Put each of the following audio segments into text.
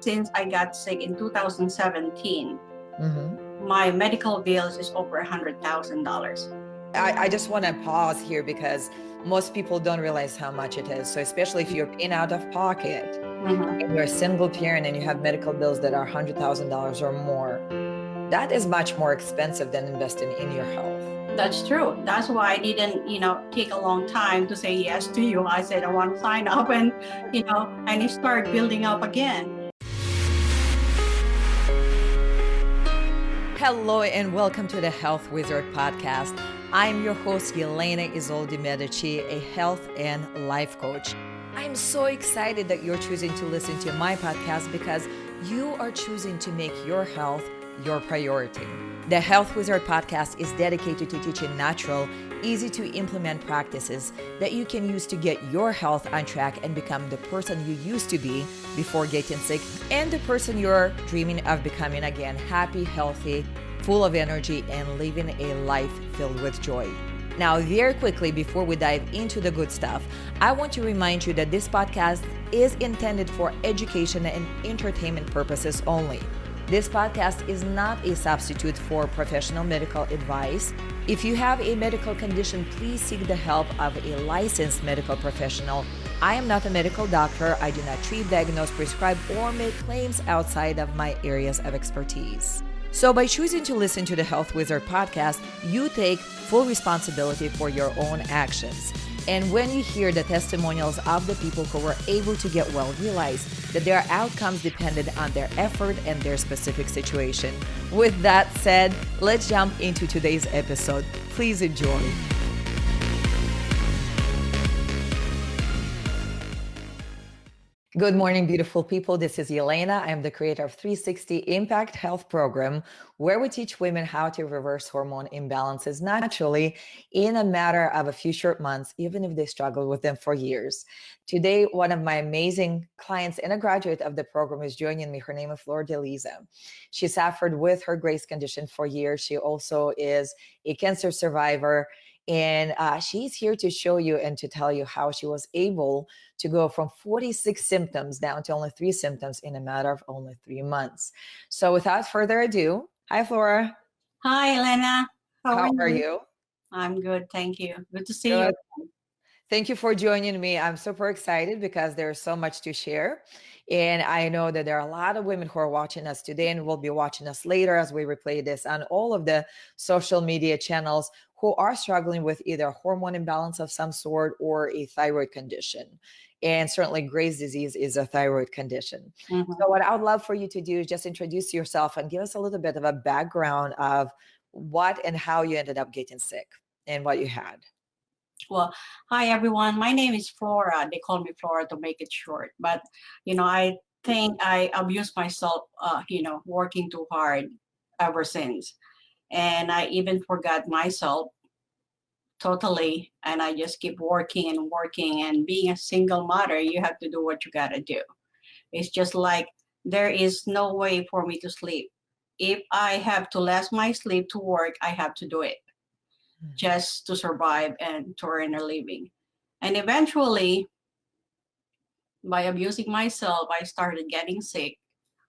since I got sick in 2017, Mm-hmm. my medical bills is over $100,000. I just want to pause here because most people don't realize how much it is. So especially if you're paying out of pocket Mhm. and you're a single parent and you have medical bills that are $100,000 or more, that is much more expensive than investing in your health. That's true. That's why I didn't, take a long time to say yes to you. I said I want to sign up and start building up again. Hello and welcome to the Health Wizard podcast. I'm your host, Yelena Isolde Medici, a health and life coach. I'm so excited that you're choosing to listen to my podcast because you are choosing to make your health your priority. The Health Wizard podcast is dedicated to teaching natural, easy to implement practices that you can use to get your health on track and become the person you used to be before getting sick and the person you're dreaming of becoming again, happy, healthy, full of energy, and living a life filled with joy. Now, very quickly, before we dive into the good stuff, I want to remind you that this podcast is intended for education and entertainment purposes only. This podcast is not a substitute for professional medical advice. If you have a medical condition, please seek the help of a licensed medical professional. I am not a medical doctor. I do not treat, diagnose, prescribe, or make claims outside of my areas of expertise. So by choosing to listen to the Health Wizard podcast, you take full responsibility for your own actions. And when you hear the testimonials of the people who were able to get well, realize that their outcomes depended on their effort and their specific situation. With that said, let's jump into today's episode. Please enjoy. Good morning, beautiful people. This is Yelena. I am the creator of 360 Impact Health Program, where we teach women how to reverse hormone imbalances naturally in a matter of a few short months, even if they struggle with them for years. Today, one of my amazing clients and a graduate of the program is joining me. Her name is Flora. She suffered with her Graves condition for years. She also is a cancer survivor. And she's here to show you and to tell you how she was able to go from 46 symptoms down to only 3 symptoms in a matter of only 3 months. So without further ado, hi, Flora. Hi, Elena. How are How are you? you? I'm good, thank you. Good to see you. Good. Thank you for joining me. I'm super excited because there's so much to share. And I know that there are a lot of women who are watching us today and will be watching us later as we replay this on all of the social media channels who are struggling with either hormone imbalance of some sort or a thyroid condition. And certainly Graves' disease is a thyroid condition. Mhm. So what I would love for you to do is just introduce yourself and give us a little bit of a background of what and how you ended up getting sick and what you had. Well, hi everyone. My name is Flora. They call me Flora to make it short. But I think I abused myself. Working too hard ever since, and I even forgot myself totally. And I just keep working and working. And being a single mother, you have to do what you gotta do. It's just like there is no way for me to sleep. If I have to less my sleep to work, I have to do it just to survive and to earn a living. And eventually, by abusing myself, I started getting sick.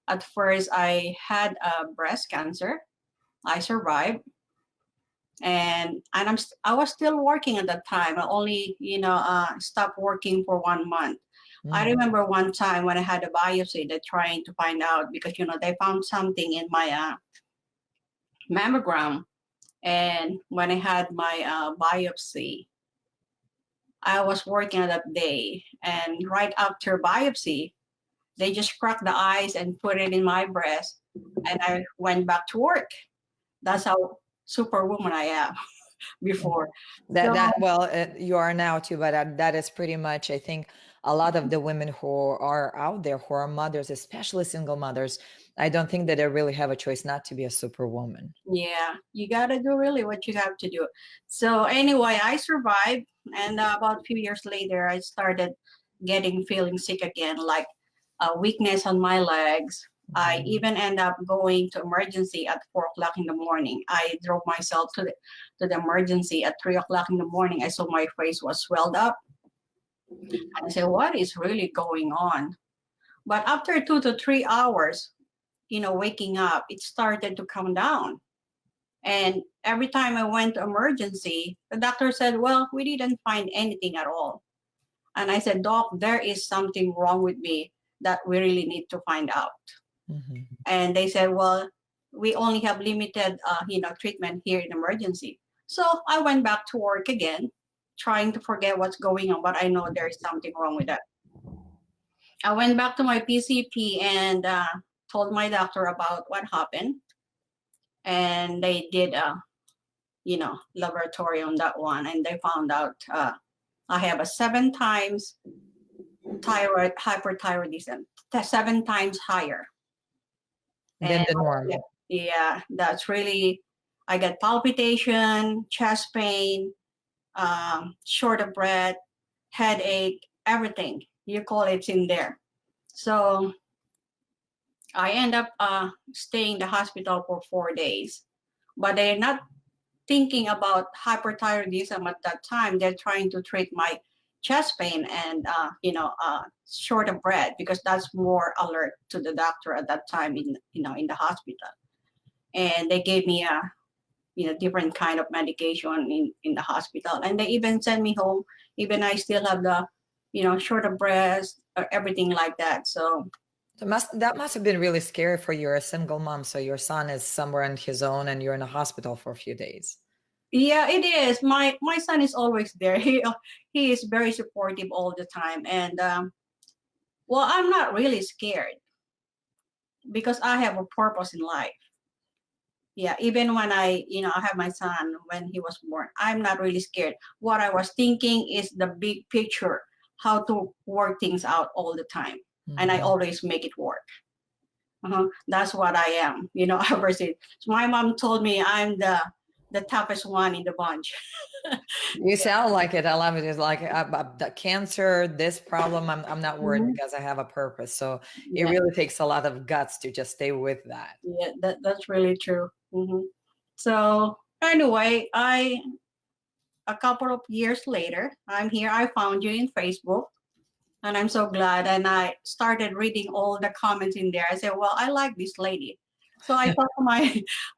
At first, I had breast cancer. I survived, and I was still working at that time. I only stopped working for 1 month. I Mhm. remember one time when I had a biopsy, they're trying to find out because they found something in my mammogram, and when I had my biopsy, I was working that day, and right after biopsy, they just cracked the ice and put it in my breast, and I went back to work. That's how superwoman I am before. That So that well, you are now too, but that is pretty much, I think, a lot of the women who are out there who are mothers, especially single mothers. I don't think that they really have a choice not to be a superwoman. yeah, you gotta do really what you have to do. So anyway, I survived, and about a few years later, I started feeling sick again, like weakness on my legs. I Mhm. even end up going to emergency at 4 o'clock in the morning. I drove myself to the emergency at 3 o'clock in the morning. I saw my face was swelled up, and I said, "What is really going on?" But after 2 to 3 hours, waking up, it started to come down. And every time I went to emergency, the doctor said, well, we didn't find anything at all. And I said, Doc, there is something wrong with me that we really need to find out. Mhm. And they said, well, we only have limited, treatment here in emergency. So I went back to work again, trying to forget what's going on, but I know there is something wrong with that. I went back to my PCP and told my doctor about what happened. And they did laboratory on that one, and they found out I have a 7 times thyroid hyperthyroidism, 7 times higher. Than And the norm. yeah, that's really, I get palpitation, chest pain, short of breath, headache, everything. You call it's in there. So I end up staying in the hospital for 4 days, but they're not thinking about hyperthyroidism at that time. They're trying to treat my chest pain and short of breath, because that's more alert to the doctor at that time in the hospital. And they gave me a different kind of medication in the hospital, and they even sent me home. Even I still have the short of breath or everything like that. So So that must have been really scary for you. You're a single mom, so your son is somewhere on his own, and you're in a hospital for a few days. yeah, it is. My son is always there. He is very supportive all the time, and well, I'm not really scared because I have a purpose in life. Yeah, even when I have my son when he was born, I'm not really scared. What I was thinking is the big picture, how to work things out all the time, and I Mhm. always make it work. That's what I am, ever since. So my mom told me I'm the toughest one in the bunch. You sound like it. I love it. It's like the cancer, this problem. I'm not worried Mhm. because I have a purpose. So it Yeah, really takes a lot of guts to just stay with that. yeah, that's really true. So anyway, a couple of years later, I'm here. I found you in Facebook, and I'm so glad. And I started reading all the comments in there. I said, well, I like this lady. So I talked to my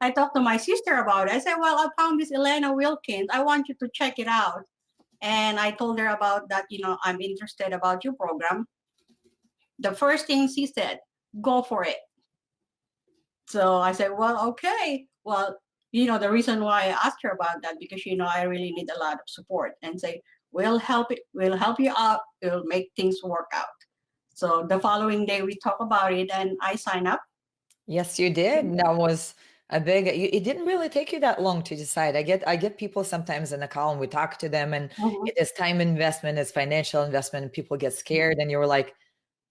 I talked to my sister about it. I said, well, I found this Elena Wilkins. I want you to check it out. And I told her about that, I'm interested about your program. The first thing she said, go for it. So I said, well, okay. Well, the reason why I asked her about that, because I really need a lot of support, and say, we'll help you out, we'll make things work out. So the following day we talk about it, and I sign up. Yes, you did. That was a big. It didn't really take you that long to decide. I get people sometimes in the call and we talk to them, and Mhm, it is time investment, it's financial investment, and people get scared. And you were like,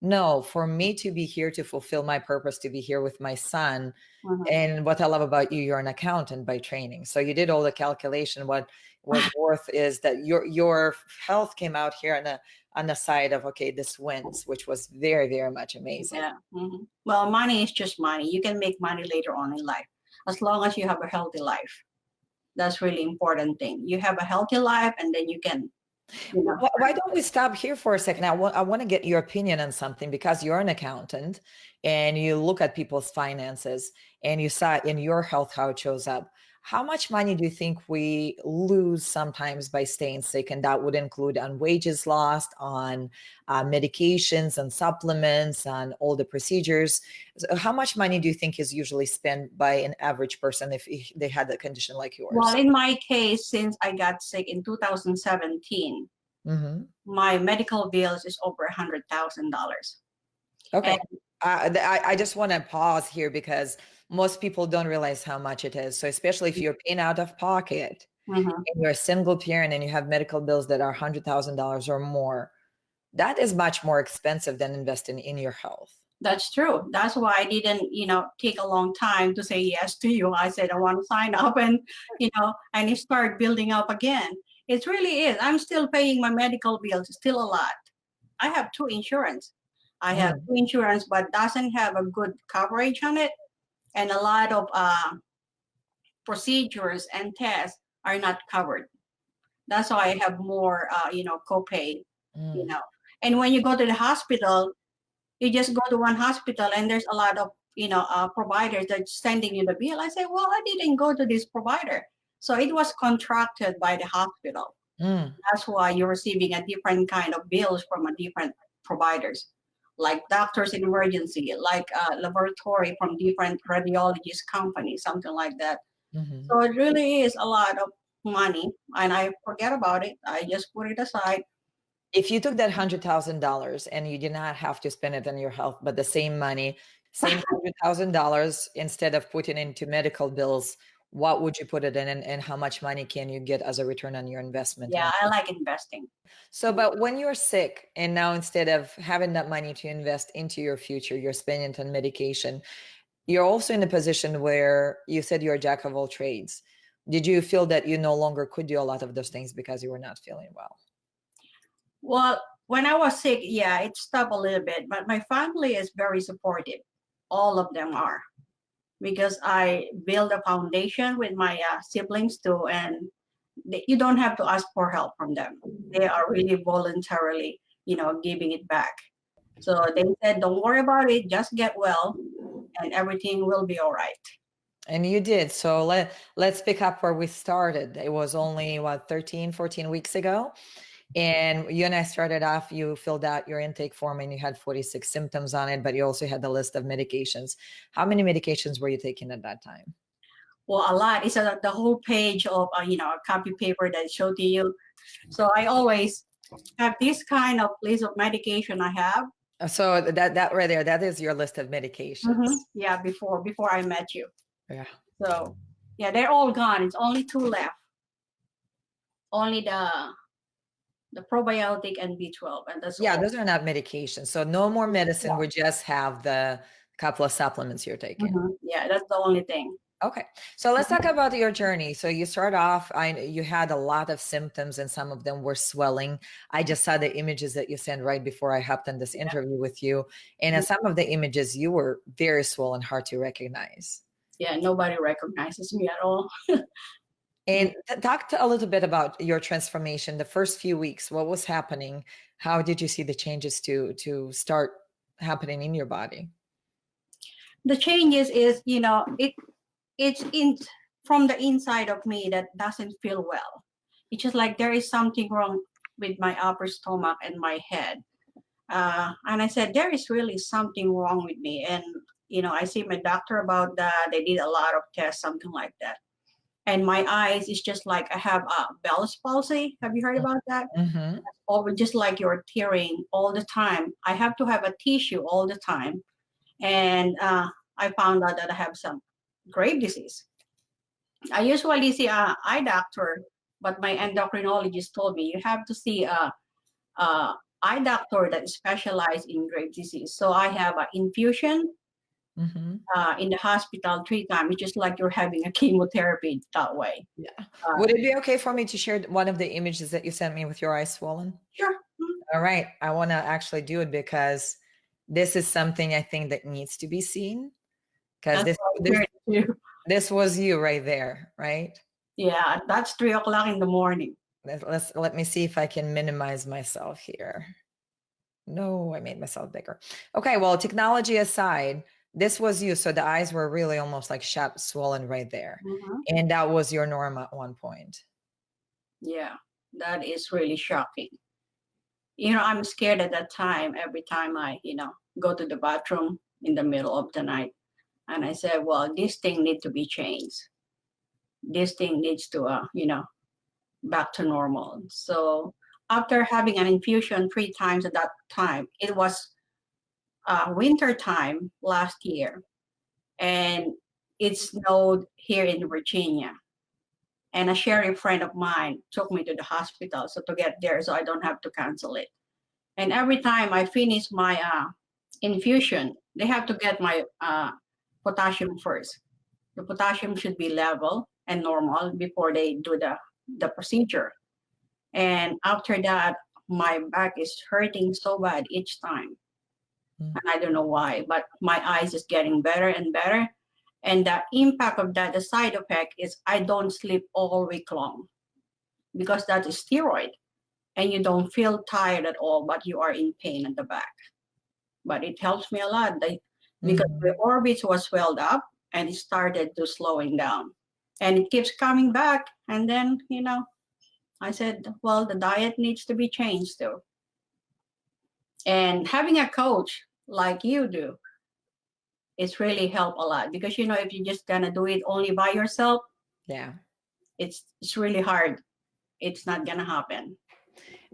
no, for me to be here to fulfill my purpose, to be here with my son. mhm. And what I love about you, you're an accountant by training. So you did all the calculation. What was worth is that your health came out here on the side of, okay, this wins, which was very, very much amazing. Yeah. Well, money is just money. You can make money later on in life, as long as you have a healthy life. That's really important thing. You have a healthy life, and then you can, you know. Why don't we stop here for a second? I want to get your opinion on something because you're an accountant and you look at people's finances and you saw in your health how it shows up. How much money do you think we lose sometimes by staying sick? And that would include on wages lost, on medications and supplements, on all the procedures. So how much money do you think is usually spent by an average person if they had a condition like Well, yours? in my case, since I got sick in 2017, Mm-hmm. my medical bills is over $100,000. And Okay. I just want to pause here because most people don't realize how much it is. So especially if you're paying out of pocket mhm, and you're a single parent and you have medical bills that are $100,000 or more, that is much more expensive than investing in your health. that's true. That's why I didn't, take a long time to say yes to you. I said I want to sign up, and it start building up again. It really is. I'm still paying my medical bills, still a lot. I have two insurance. I have Mm. two insurance, but doesn't have a good coverage on it, and a lot of procedures and tests are not covered. That's why I have more, copay, you Mm. know. And when you go to the hospital, You just go to one hospital and there's a lot of, providers that's sending you the bill. I say, well, I didn't go to this provider. So it was contracted by the hospital. Mm. That's why you're receiving a different kind of bills from a different providers, like doctors in emergency, like laboratory from different radiologist companies, something like that. Mhm. So it really is a lot of money, and I forget about it. I just put it aside. If you took that $100,000 and you did not have to spend it on your health, but the same money, same $100,000, instead of putting into medical bills, what would you put it in, and how much money can you get as a return on your investment? Yeah, I like investing. So, but when you're sick and now instead of having that money to invest into your future, you're spending it on medication, you're also in a position where you said you're a jack of all trades. Did you feel that you no longer could do a lot of those things because you were not feeling well? Well, when I was sick, yeah, it stopped a little bit, but my family is very supportive. All of them are, because I build a foundation with my siblings too, and you don't have to ask for help from them. They are really voluntarily, giving it back. So they said, don't worry about it, just get well, and everything will be all right. And you did. So let's pick up where we started. It was only what, 13, 14 weeks ago. And you and I started off, you filled out your intake form and you had 46 symptoms on it, but you also had the list of medications. How many medications were you taking at that time? Well, a lot. It's the whole page of, a copy paper that show to you. So I always have this kind of list of medication I have. So that right there, that is your list of medications. Yeah, before I met you. Yeah. So yeah, they're all gone. It's only two left. Only the probiotic and B12, and that's Yeah, all. those are not medications. So no more medicine. Yeah. We just have the couple of supplements you're taking. Yeah, that's the only thing. Okay. So let's talk about your journey. So you start off, you had a lot of symptoms and some of them were swelling. I just saw the images that you sent right before I hopped on this interview with you. And in some of the images, you were very swollen, hard to recognize. Yeah, nobody recognizes me at all. And talk a little bit about your transformation, the first few weeks. What was happening? How did you see the changes to start happening in your body? The changes is, it's in from the inside of me that doesn't feel well. It's just like there is something wrong with my upper stomach and my head. And I said, there is really something wrong with me. And, I see my doctor about that. They did a lot of tests, something like that. And my eyes is just like I have a Bell's palsy. Have you heard about that? Mm-hmm. Or just like you're tearing all the time. I have to have a tissue all the time. And I found out that I have some grave disease. I usually see a eye doctor, but my endocrinologist told me you have to see a eye doctor that specializes in grave disease. So I have an infusion Mm-hmm. in the hospital 3 times. It's just like you're having a chemotherapy that way. Yeah. Would it be okay for me to share one of the images that you sent me with your eyes swollen? Sure. All right. I want to actually do it because this is something I think that needs to be seen. Because this was you right there, right? Yeah, that's 3 o'clock in the morning. Let me see if I can minimize myself here. No, I made myself bigger. Okay, well, technology aside, this was you. So the eyes were really almost like shut, swollen right there. And that was your norm at one point. Yeah, that is really shocking. I'm scared at that time every time I, go to the bathroom in the middle of the night. And I said, well, this thing needs to be changed. This thing needs to, back to normal. So after having an infusion 3 times at that time, it was winter time last year, and it snowed here in Virginia. And a sharing friend of mine took me to the hospital so to get there so I don't have to cancel it. And every time I finish my infusion, they have to get my potassium first. The potassium should be level and normal before they do the procedure. And after that, my back is hurting so bad each time. And I don't know why, but my eyes is getting better and better. And the impact of that, the side effect is I don't sleep all week long because that is steroid. And you don't feel tired at all, but you are in pain at the back. but it helps me a lot. Because Mhm. the orbits was swelled up and it started to slowing down. And it keeps coming back. And then, I said, well, the diet needs to be changed too. And having a coach like you do, it's really helped a lot because if you're just gonna do it only by yourself, Yeah. it's really hard. It's not gonna happen.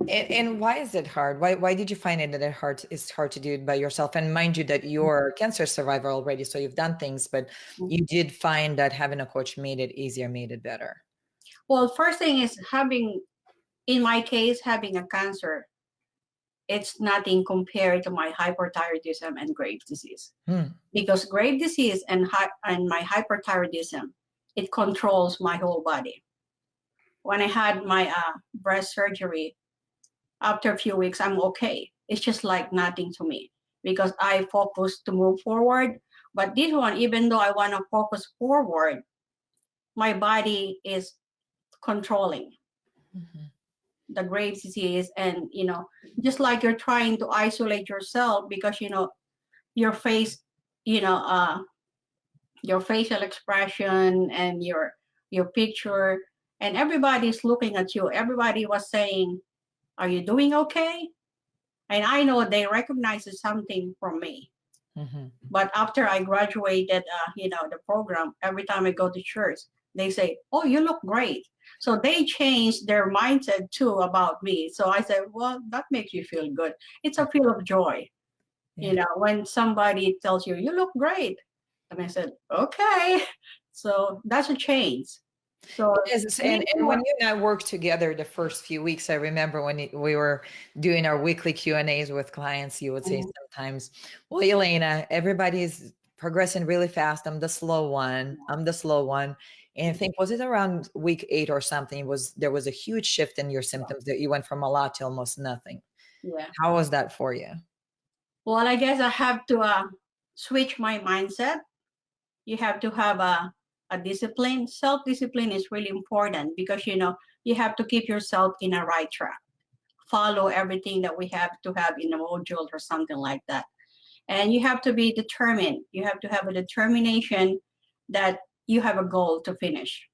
And why is it hard? Why did you find it that it's hard to do it by yourself? And mind you that you're a cancer survivor already, so you've done things, but you did find that having a coach made it easier, made it better. Well, first thing is in my case, having a cancer, it's nothing compared to my hyperthyroidism and Graves' disease. Hmm. Because Graves' disease and my hyperthyroidism, it controls my whole body. When I had my breast surgery, after a few weeks, I'm okay. It's just like nothing to me because I focus to move forward. But this one, even though I want to focus forward, my body is controlling Mhm. the Graves' disease. And, just like you're trying to isolate yourself because, your face, you know, uh, your facial expression and your picture, and everybody's looking at you. Everybody was saying, are you doing okay? And I know they recognize something from me. Mhm. But after I graduated, the program, every time I go to church, they say, oh, you look great. So they changed their mindset too about me. So I said, well, that makes you feel good. It's a feel of joy. Yeah. When somebody tells you, you look great. And I said, okay. So that's a change. So Yes, being and when you and I worked together the first few weeks, I remember when we were doing our weekly Q&As with clients, you would say Mhm. sometimes, well, Elena, everybody's progressing really fast. I'm the slow one. I'm the slow one. And I think, was it around week 8 or something, there was a huge shift in your symptoms that you went from a lot to almost nothing. Yeah. How was that for you? Well, I guess I have to switch my mindset. You have to have a discipline. Self-discipline is really important because, you have to keep yourself in a right track. Follow everything that we have to have in a module or something like that. And you have to be determined. You have to have a determination that you have a goal to finish.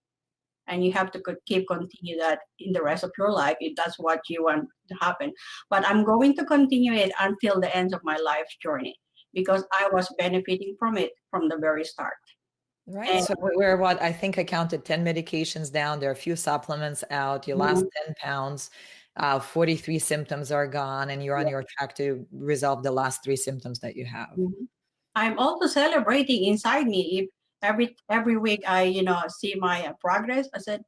And you have to keep continue that in the rest of your life if that's what you want to happen. But I'm going to continue it until the end of my life's journey because I was benefiting from it from the very start. Right. And So we're what I think I counted 10 medications down. There are a few supplements out. You lost mhm, 10 pounds. 43 symptoms are gone, and you're on yeah, your track to resolve the last 3 symptoms that you have. mhm. I'm also celebrating inside me. If every week I see my progress, I said,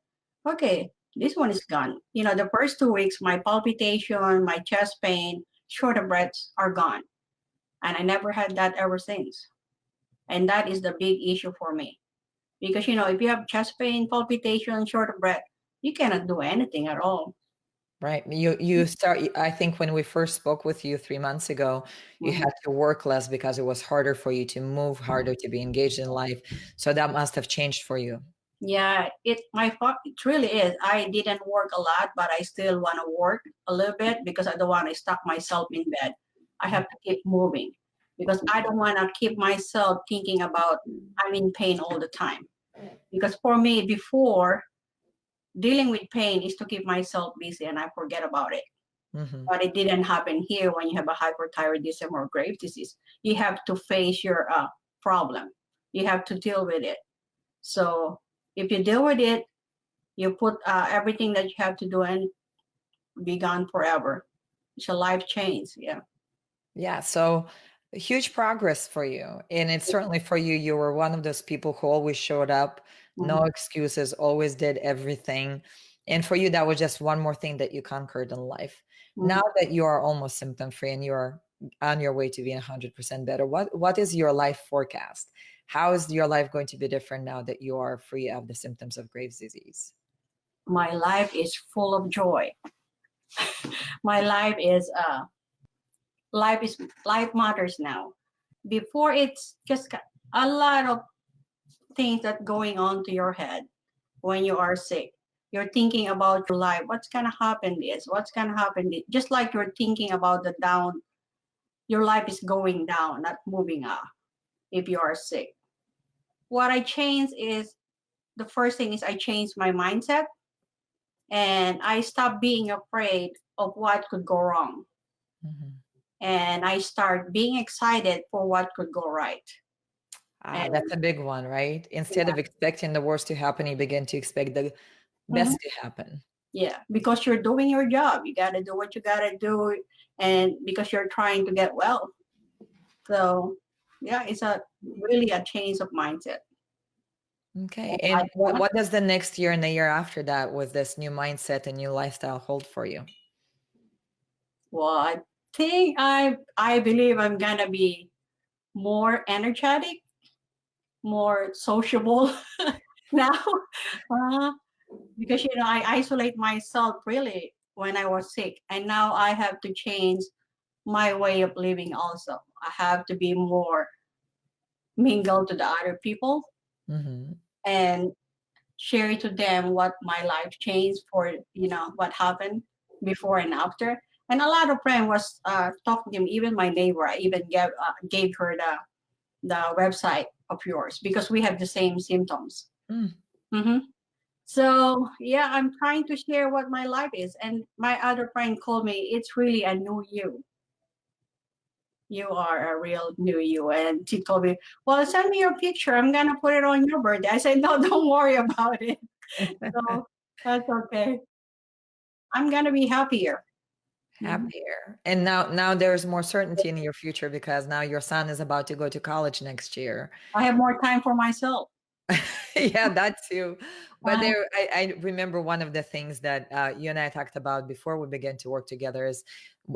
okay, this one is gone. The first 2 weeks, my palpitation, my chest pain, short of breaths are gone, and I never had that ever since. And that is the big issue for me because if you have chest pain, palpitation, short of breath, you cannot do anything at all. Right. You start, I think when we first spoke with you 3 months ago, you Mhm. had to work less because it was harder for you to move, harder to be engaged in life. So that must have changed for you. Yeah, it really is. I didn't work a lot, but I still want to work a little bit because I don't want to stuck myself in bed. I have to keep moving because I don't want to keep myself thinking about I'm in pain all the time. Because for me, before dealing with pain is to keep myself busy and I forget about it. Mhm. But it didn't happen here when you have a hyperthyroidism or Graves' disease. You have to face your problem. You have to deal with it. So if you deal with it, you put everything that you have to do and be gone forever. It's a life change. Yeah. Yeah, so huge progress for you. And it's certainly for you. You were one of those people who always showed up, no Mhm. excuses, always did everything. And for you, that was just one more thing that you conquered in life. Mhm. Now that you are almost symptom free and you're on your way to being 100% better, what is your life forecast? How is your life going to be different now that you are free of the symptoms of Graves' disease? My life is full of joy. My life matters now. Before it's just a lot of things that going on to your head when you are sick. You're thinking about your life. What's gonna happen? This. What's gonna happen? This. Just like you're thinking about the your life is going down, not moving up if you are sick. What I changed is, the first thing is I changed my mindset, and I stopped being afraid of what could go wrong. Mhm. And I start being excited for what could go right. And That's a big one, right? Instead yeah, of expecting the worst to happen, you begin to expect the mhm, best to happen. yeah, because you're doing your job, you got to do what you got to do, and because you're trying to get well. So yeah, it's a really a change of mindset. Okay. And And I, what does the next year and the year after that with this new mindset and new lifestyle hold for you? well, I think I believe I'm gonna be more energetic, more sociable now. Uh, because I isolate myself really when I was sick, and now I have to change my way of living also. I have to be more mingle to the other people Hmm. and share to them what my life changed for, what happened before and after. And a lot of friends was talking to me, even my neighbor. I even gave her the website of yours because we have the same symptoms. Mm. Hmm. So yeah, I'm trying to share what my life is. And my other friend called me, it's really a new you. You are a real new you. And she told me, well, send me your picture. I'm gonna put it on your birthday. I said, no, don't worry about it. So that's okay. I'm gonna be happier. Mhm. Happier. And now there's more certainty in your future because now your son is about to go to college next year. I have more time for myself. Yeah, that too. But Uh, I remember one of the things that you and I talked about before we began to work together is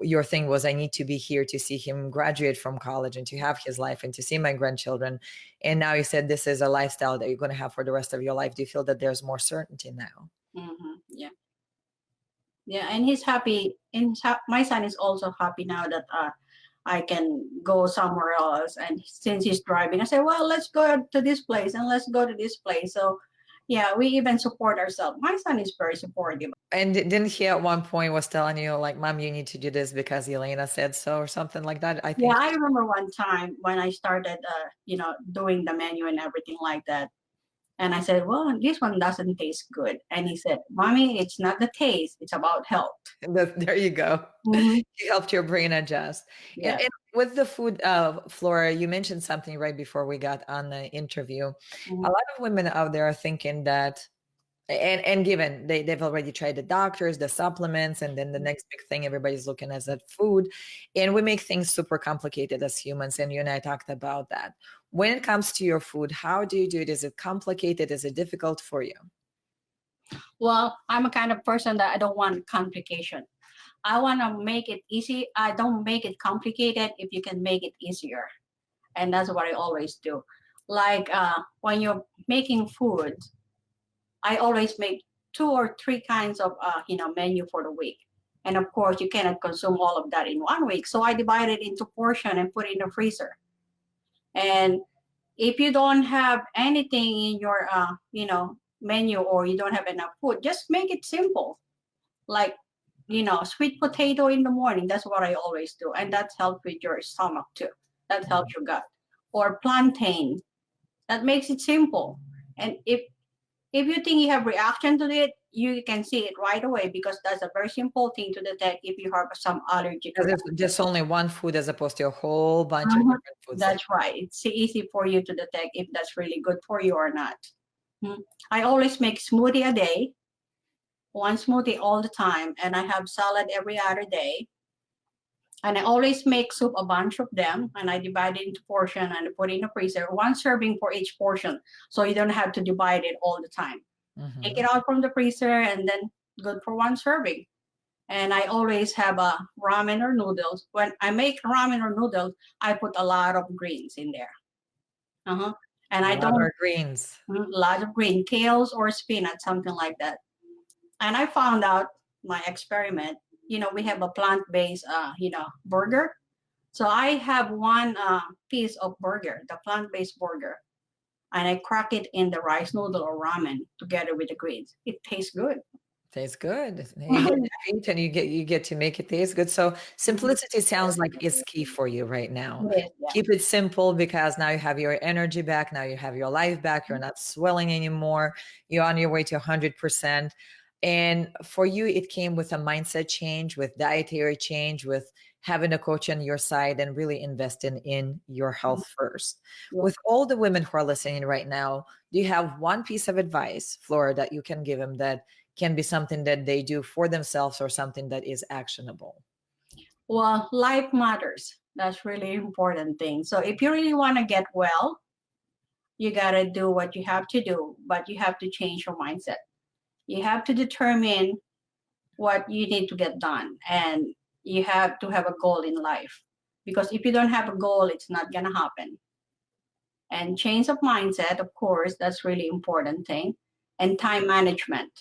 your thing was I need to be here to see him graduate from college and to have his life and to see my grandchildren. And now you said this is a lifestyle that you're going to have for the rest of your life. Do you feel that there's more certainty now? yeah, yeah, and he's happy. And my son is also happy now that I can go somewhere else. And since he's driving, I said, well, let's go to this place and let's go to this place. So, yeah, we even support ourselves. My son is very supportive. And didn't he at one point was telling you like, Mom, you need to do this because Elena said so or something like that? I Yeah, think I remember one time when I started, doing the menu and everything like that. And I said, well, this one doesn't taste good. And he said, Mommy, it's not the taste, it's about health. there you go. Hmm. He helped your brain adjust. Yeah. And with the food, Flora, you mentioned something right before we got on the interview. A Mhm. lot of women out there are thinking that, and given they've already tried the doctors, the supplements, and then the next big thing everybody's looking at is that food. And we make things super complicated as humans. And you and I talked about that. When it comes to your food, how do you do it? Is it complicated? Is it difficult for you? Well, I'm a kind of person that I don't want complication. I want to make it easy. I don't make it complicated if you can make it easier. And that's what I always do. Like when you're making food, I always make two or three kinds of menu for the week. And of course, you cannot consume all of that in 1 week. So I divide it into portion and put it in the freezer. And if you don't have anything in your menu, or you don't have enough food, just make it simple. Like sweet potato in the morning. That's what I always do, and that helps with your stomach too. That helps your gut. Or plantain. That makes it simple. And if you think you have reaction to it, you can see it right away, because that's a very simple thing to detect if you have some allergic Because it's reaction. just only one food as opposed to a whole bunch of Mhm. different foods that That's right. It's easy for you to detect if that's really good for you or not. Mm. I always make smoothie a day, one smoothie all the time, and I have salad every other day. And I always make soup, a bunch of them, and I divide it into portion and put it in the freezer. One serving for each portion, so you don't have to divide it all the time. Take Mhm. it out from the freezer, and then good for one serving. And I always have a ramen or noodles. When I make ramen or noodles, I put a lot of greens in there. Uh-huh. And I What don't are greens? a lot of green kales or spinach, something like that. And I found out my experiment. We have a plant-based, burger. So I have one piece of burger, the plant-based burger, and I crack it in the rice noodle or ramen together with the greens. It tastes good. Tastes good. You get to eat and you get to make it taste good. So simplicity sounds like it's key for you right now. Yes, yeah. Keep it simple because now you have your energy back. Now you have your life back. You're not swelling anymore. You're on your way to 100%. And for you, it came with a mindset change, with dietary change, with having a coach on your side and really investing in your health first. Yeah. With all the women who are listening right now, do you have one piece of advice, Flora, that you can give them that can be something that they do for themselves or something that is actionable? Well, life matters. That's really important thing. So if you really want to get well, you got to do what you have to do, but you have to change your mindset. You have to determine what you need to get done, and you have to have a goal in life, because if you don't have a goal, it's not going to happen. And change of mindset, of course, that's really important thing. And time management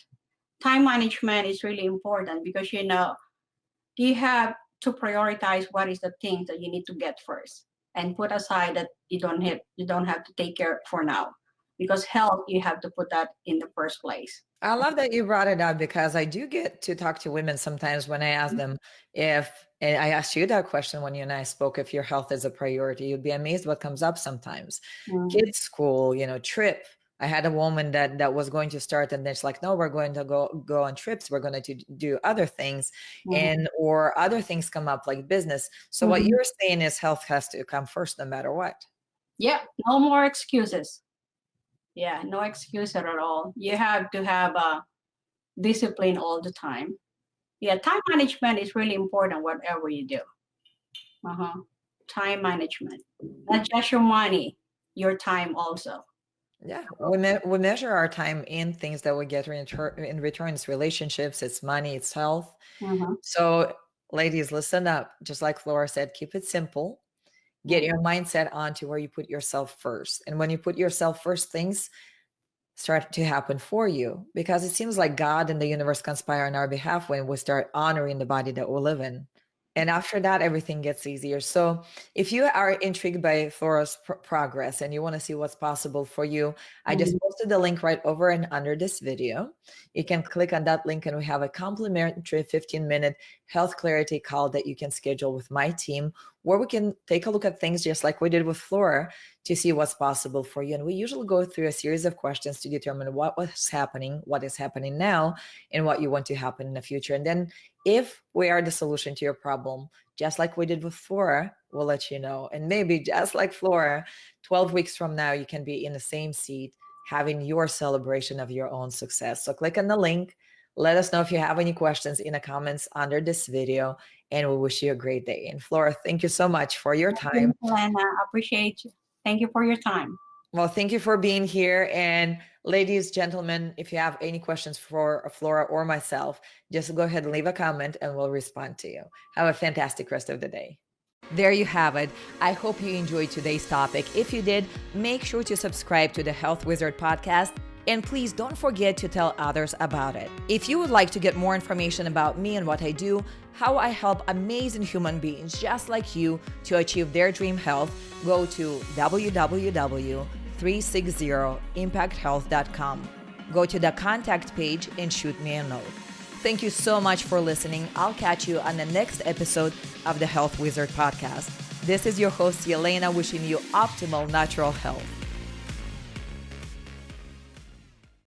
is really important, because you have to prioritize what is the thing that you need to get first, and put aside that you don't have to take care for now, because health, you have to put that in the first place. I love that you brought it up because I do get to talk to women sometimes when I ask them if, and I asked you that question when you and I spoke, if your health is a priority. You'd be amazed what comes up sometimes. Mm. Kids' school, trip. I had a woman that was going to start, and then she's like, no, we're going to go on trips. We're going to do other things, Mhm. and or other things come up like business. So what Mhm. you're saying is health has to come first no matter what. Yeah, no more excuses. Yeah, no excuse at all. You have to have a discipline all the time. Yeah, time management is really important, whatever you do. Uh-huh. Time management, not just your money, your time also. Yeah, we measure our time in things that we get in return. It's relationships, it's money, it's health. Mhm. So, ladies, listen up. Just like Flora said, keep it simple. Get Mhm. your mindset onto where you put yourself first. And when you put yourself first, things start to happen for you because it seems like God and the universe conspire on our behalf when we start honoring the body that we live in. And after that, everything gets easier. So, if you are intrigued by Flora's progress and you want to see what's possible for you, I just Mhm. posted the link right over and under this video. You can click on that link, and we have a complimentary 15-minute health clarity call that you can schedule with my team, where we can take a look at things just like we did with Flora to see what's possible for you. And we usually go through a series of questions to determine what was happening, what is happening now, and what you want to happen in the future. And then if we are the solution to your problem, just like we did with Flora, we'll let you know. And maybe just like Flora, 12 weeks from now, you can be in the same seat having your celebration of your own success. So click on the link. Let us know if you have any questions in the comments under this video, and we wish you a great day. And Flora, thank you so much for your Thank you, time. Helena. I appreciate you. Thank you for your time. Well, thank you for being here. And ladies, gentlemen, if you have any questions for Flora or myself, just go ahead and leave a comment and we'll respond to you. Have a fantastic rest of the day. There you have it. I hope you enjoyed today's topic. If you did, make sure to subscribe to the Health Wizard podcast. And please don't forget to tell others about it. If you would like to get more information about me and what I do, how I help amazing human beings just like you to achieve their dream health, go to www.360impacthealth.com. Go to the contact page and shoot me a note. Thank you so much for listening. I'll catch you on the next episode of the Health Wizard podcast. This is your host, Yelena, wishing you optimal natural health.